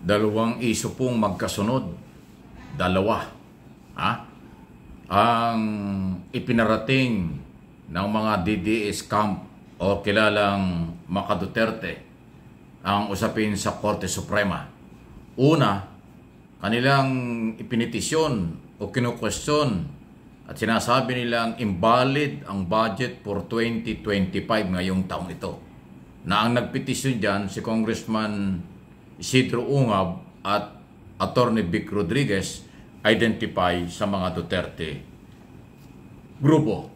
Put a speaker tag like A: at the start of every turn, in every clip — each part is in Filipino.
A: dalawang iso pong magkasunod. Dalawa. Ha? Ang ipinarating ng mga DDS camp o kilalang Maka Duterte ang usapin sa Korte Suprema. Una, kanilang ipinitisyon o kinukwestiyon at sinasabi nilang invalid ang budget for 2025 ngayong taong ito. Na ang nagpetisyon dyan si Congressman Isidro Ungab at Attorney Vic Rodriguez identify sa mga Duterte grupo.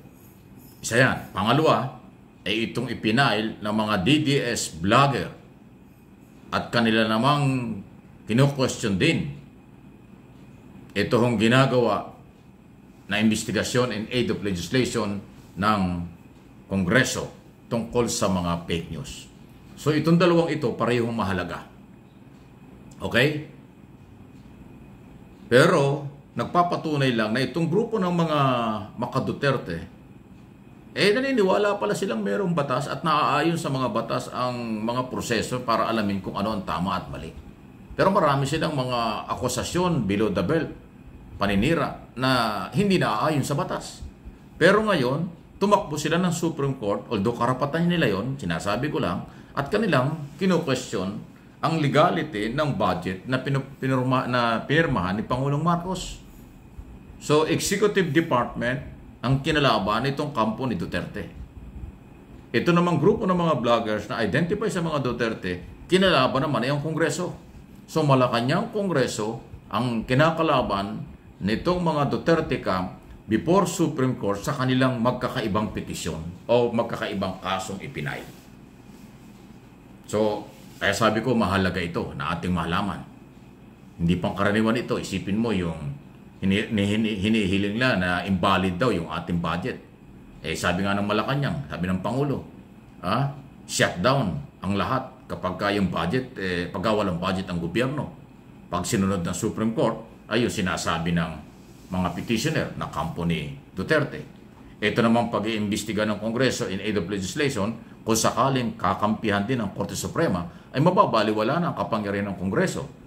A: Isa yan. Pangalawa ay itong ipinail ng mga DDS vlogger at kanila namang kinu-question din ito hong ginagawa na investigasyon in aid of legislation ng Kongreso tungkol sa mga fake news. So itong dalawang ito parehong mahalaga. Okay? Pero nagpapatunay lang na itong grupo ng mga Maka Duterte naniniwala pala silang mayroong batas at naaayon sa mga batas ang mga proseso para alamin kung ano ang tama at mali. Pero marami silang mga akusasyon below the belt, paninira, na hindi naaayon sa batas. Pero ngayon, tumakbo sila ng Supreme Court, although karapatan nila yon, sinasabi ko lang, at kanilang kinu-question ang legality ng budget na pinirmahan ni Pangulong Marcos. So, Executive Department ang kinalaban itong kampo ni Duterte. Ito namang grupo ng mga vloggers na identify sa mga Duterte, kinalaban naman ay ang Kongreso. So Malacanang Kongreso ang kinakalaban nitong mga Duterte camp before Supreme Court sa kanilang magkakaibang petisyon o magkakaibang kasong ipinail. So, kaya sabi ko mahalaga ito na ating malaman. Hindi pang karaniwan ito. Isipin mo yung hinihiling lang na invalid daw yung ating budget. Sabi nga ng Malacanang, sabi ng Pangulo, shutdown ang lahat kapag yung budget, pagka walang budget ang gobyerno. Pag sinunod ng Supreme Court, ayun sinasabi ng mga petitioner na kampo ni Duterte. Ito naman pag-iimbestiga ng Kongreso in aid of legislation, kung sakaling kakampihan din ng Korte Suprema, ay mababaliwala na ang kapangyarihan ng Kongreso.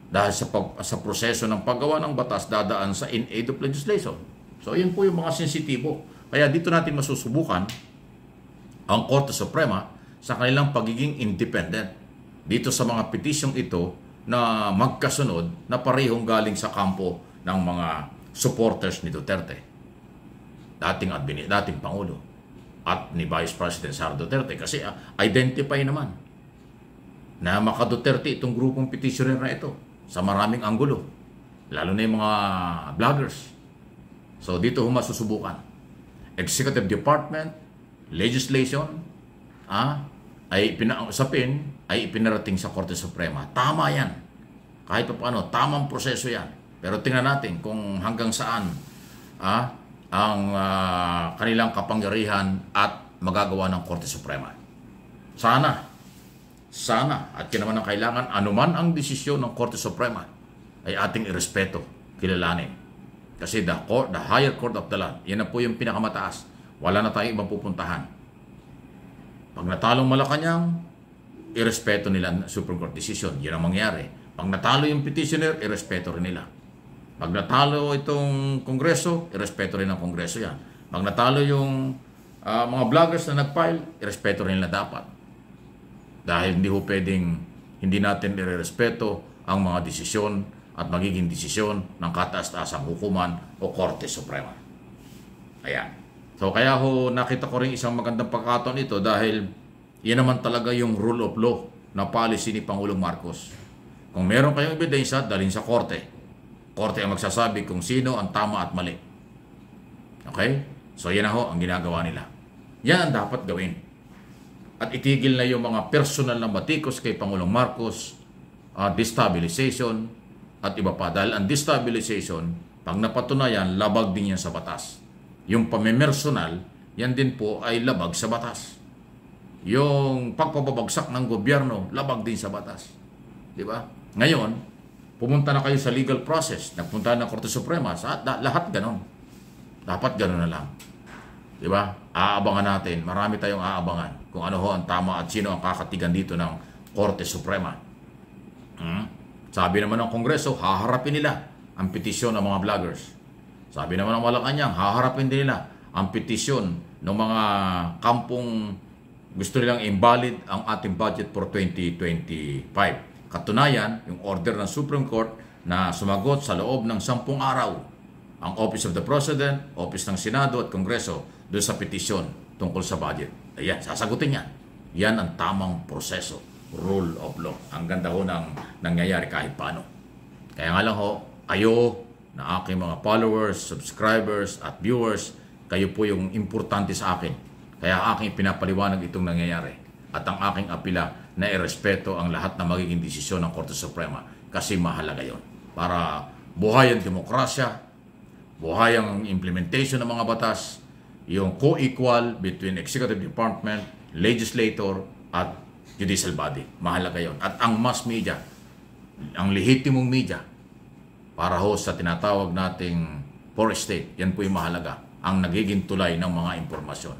A: Dahil sa proseso ng paggawa ng batas dadaan sa in aid of legislation. So, yun po yung mga sensitibo. Kaya dito natin masusubukan ang Korte Suprema sa kanilang pagiging independent dito sa mga petisyong ito na magkasunod na parehong galing sa kampo ng mga supporters ni Duterte. Dating Pangulo at ni Vice President Sara Duterte. Kasi identify naman na Maka Duterte itong grupong petitioner na ito sa maraming anggulo, lalo na yung mga vloggers. So dito masusubukan. Executive Department, legislation, ay pinausapin, ay ipinarating sa Korte Suprema. Tama yan. Kahit pa paano, tamang proseso yan. Pero tingnan natin kung hanggang saan ang kanilang kapangyarihan at magagawa ng Korte Suprema. Sana, at yun naman ang kailangan, anuman ang desisyon ng Korte Suprema, ay ating irespeto, kilalanin. Kasi the higher court of the land, yan na po yung pinakamataas. Wala na tayong ibang pupuntahan. Pag natalong Malacanang, irespeto nila ang Supreme Court decision. Yan ang mangyari. Pag natalo yung petitioner, irespeto rin nila. Pag natalo itong Kongreso, irespeto rin ang Kongreso yan. Pag natalo yung mga vloggers na nag-file, irespeto rin nila dapat. Dahil hindi ho pwedeng hindi natin irerespeto ang mga desisyon at magiging desisyon ng kataas-taasang hukuman o Korte Suprema. Ayan. So kaya ho nakita ko rin isang magandang pagkakataon ito dahil yan naman talaga yung rule of law na policy ni Pangulong Marcos. Kung meron kayong ebidensya, dalhin sa Korte. Korte ang magsasabi kung sino ang tama at mali. Okay? So yan na ho ang ginagawa nila. Yan ang dapat gawin. At itigil na yung mga personal na batikos kay Pangulong Marcos, destabilization at iba pa. Dahil ang destabilization, pag napatunayan, labag din yan sa batas. Yung pamemersonal, yan din po ay labag sa batas. Yung pagpapabagsak ng gobyerno, labag din sa batas. Di ba? Ngayon, pumunta na kayo sa legal process, nagpunta ng Korte Suprema, lahat ganon. Dapat ganon na lang. Di ba? Aabangan natin, marami tayong aabangan kung ano ho ang tama at sino ang kakatigan dito ng Korte Suprema. Sabi naman ng Kongreso, haharapin nila ang petisyon ng mga vloggers. Sabi naman ng Malacanang, haharapin din nila ang petisyon ng mga kampong gusto nilang invalid ang ating budget for 2025. Katunayan, yung order ng Supreme Court na sumagot sa loob ng 10 araw ang Office of the President, Office ng Senado at Kongreso doon sa petisyon tungkol sa budget. Ayan, sasagutin yan. Yan ang tamang proseso, rule of law. Ang ganda ho ng nangyayari kahit paano. Kaya nga lang ho, kayo na aking mga followers, subscribers at viewers, kayo po yung importante sa akin. Kaya aking pinapaliwanag itong nangyayari. At ang aking apila na irespeto ang lahat na magiging desisyon ng Korte Suprema kasi mahalaga yon. Para buhay ang demokrasya, buhay ang implementation ng mga batas, yung co-equal between Executive Department, Legislator, at Judicial Body. Mahalaga yon. At ang mass media, ang lehitimong media, para ho sa tinatawag nating poor state, yan po yung mahalaga. Ang nagiging tulay ng mga impormasyon.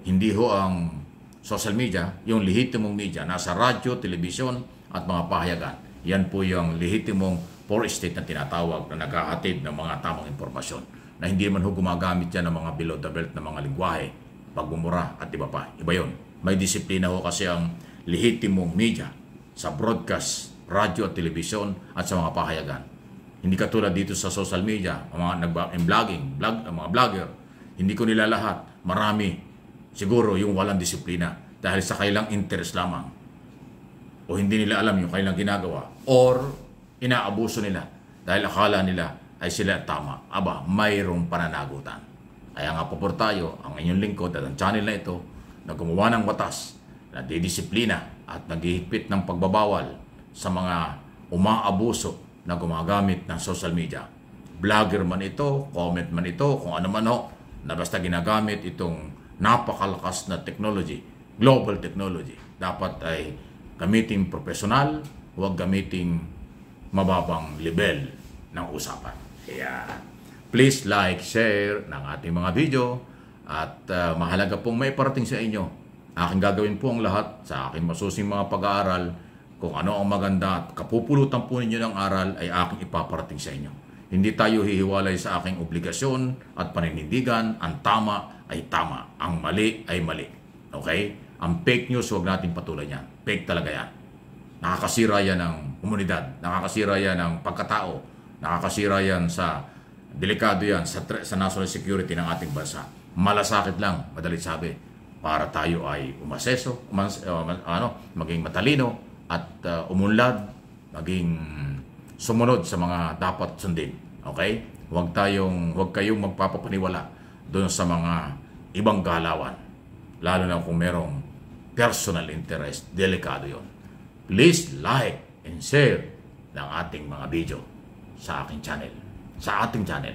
A: Hindi ho ang social media, yung lehitimong media, nasa radyo, telebisyon, at mga pahayagan. Yan po yung lehitimong poor state na tinatawag na naghahatid ng mga tamang impormasyon. Na hindi man ho gumagamit yan ng mga below the belt na mga lingwahe, pagmumura at iba pa. Iba yun. May disiplina ho kasi ang lehitimong media sa broadcast, radyo at telebisyon at sa mga pahayagan. Hindi katulad dito sa social media, ang mga mga vlogger, hindi ko nila lahat. Marami, siguro yung walang disiplina dahil sa kailang interest lamang. O hindi nila alam yung kailang ginagawa. Or inaabuso nila dahil akala nila ay sila tama. Aba, mayroong pananagutan. Kaya nga po tayo, ang inyong lingkod at ang channel na ito, na gumawa ng batas, na didisiplina at naghihigpit ng pagbabawal sa mga umaabuso na gumagamit ng social media. Vlogger man ito, comment man ito, kung ano man ho, na basta ginagamit itong napakalakas na technology, global technology. Dapat ay gamitin professional, huwag gamitin mababang level ng usapan. Kaya please like, share ng ating mga video at mahalaga pong may parating sa inyo. Aking gagawin po ang lahat sa aking masusing mga pag-aaral. Kung ano ang maganda at kapupulutan po ninyo ng aral ay aking ipaparating sa inyo. Hindi tayo hihiwalay sa aking obligasyon at paninindigan. Ang tama ay tama. Ang mali ay mali. Okay? Ang fake news, huwag natin patulan yan. Fake talaga yan. Nakakasira yan ng komunidad. Nakakasira yan ng pagkatao. Nakakasira yan sa, delikado yan sa national security ng ating bansa. Malasakit lang, madalit sabi, para tayo ay maging matalino at umunlad, maging sumunod sa mga dapat sundin. Okay? Huwag kayong magpapapaniwala doon sa mga ibang galawan. Lalo na kung merong personal interest, delikado yon. Please like and share ng ating mga video sa aking channel, sa ating channel.